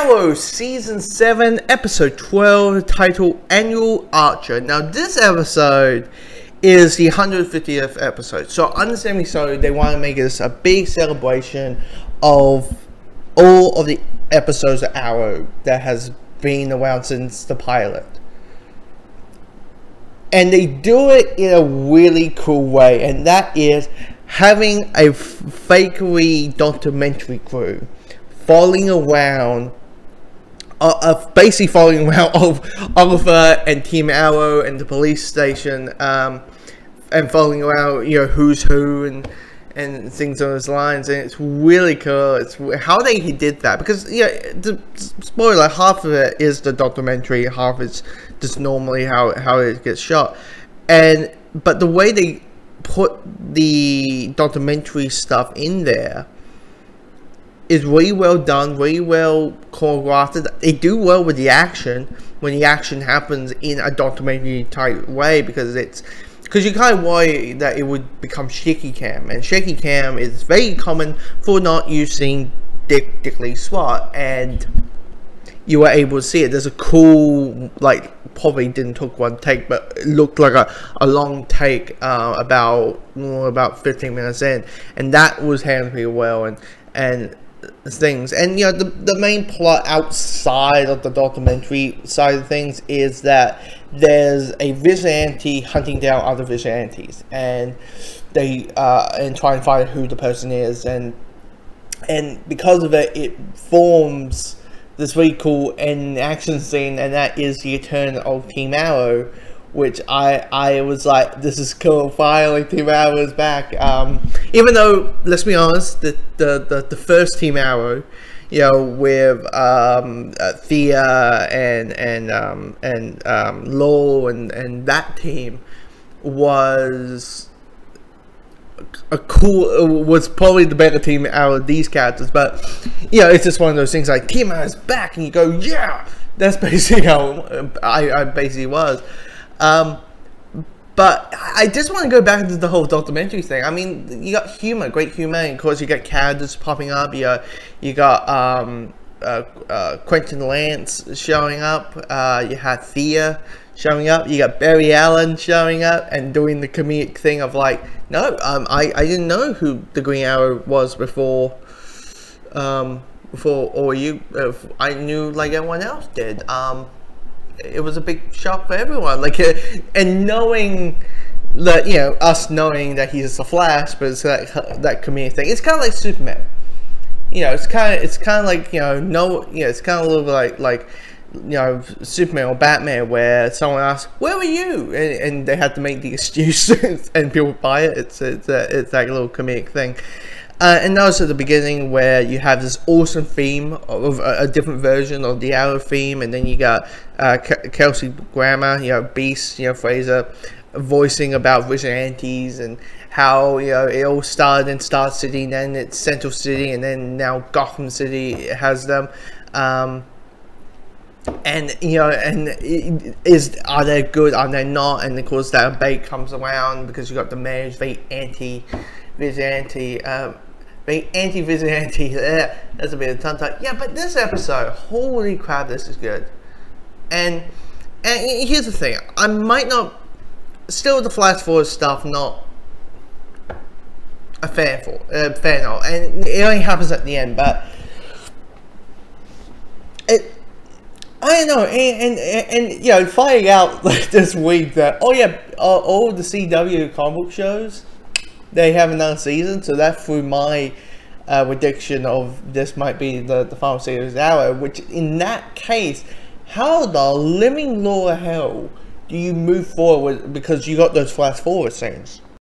Arrow Season 7, Episode 12, titled Annual Archer. Now, this episode is the 150th episode. So, understandably so, they want to make this a big celebration of all of the episodes of Arrow that has been around since the pilot. And they do it in a really cool way, and that is having a fakery documentary crew following around, basically following around Oliver and Team Arrow and the police station, and following around, you know, who's who and things on those lines. And it's really cool. It's how they did that, because the spoiler, half of it is the documentary, half is just normally how it gets shot, but the way they put the documentary stuff in there is really well done, really well choreographed. They do well with the action when the action happens in a documentary type way, because you kind of worry that it would become shaky cam, and shaky cam is very common for not using Dick Lee SWAT, and you were able to see it. There's a cool, like, probably didn't took one take, but it looked like a long take about 15 minutes in, and that was handled pretty well, and things. And the main plot outside of the documentary side of things is that there's a vigilante hunting down other vigilantes, and they and try and find who the person is, and because of it, it forms this really cool action scene, and that is the return of Team Arrow, which I was like, this is cool, finally Team Arrow is back. Even though, let's be honest, the first Team Arrow, with Thea and Lowell and that team was was probably the better team out of these characters. But it's just one of those things, like, Team Arrow is back, and you go, yeah, that's basically how I basically was. But I just want to go back into the whole documentary thing. I mean, you got humor, great humor, and of course you got characters popping up. You got Quentin Lance showing up. You had Thea showing up. You got Barry Allen showing up and doing the comedic thing of like, no, I didn't know who the Green Arrow was before or you. I knew like everyone else did. It was a big shock for everyone. Like, and knowing that, us knowing that he's a Flash, but it's that comedic thing. It's kind of like Superman. It's kind of like it's kind of a little bit like Superman or Batman, where someone asks, "Where were you?" and they have to make the excuse, and people buy it. It's that little comedic thing. And notice at the beginning where you have this awesome theme of a different version of the Arrow theme, and then you got Kelsey Grammer, Beast, Fraser, voicing about vigilantes and how it all started in Star City, and then it's Central City, and then now Gotham City has them. And are they good? Are they not? And of course that debate comes around because you got the mayor's very anti-vigilante. Anti-vigilante, that's a bit of tongue-tie. Yeah, but this episode, holy crap, this is good. And here's the thing, I might not, still the Flash Forward stuff, not a fan of, and it only happens at the end, but I don't know, and finding out like this week that, all the CW comic book shows, they have another season, so that threw my prediction of this might be the final series of Arrow, which in that case, how the living law of hell do you move forward, because you got those flash forward scenes?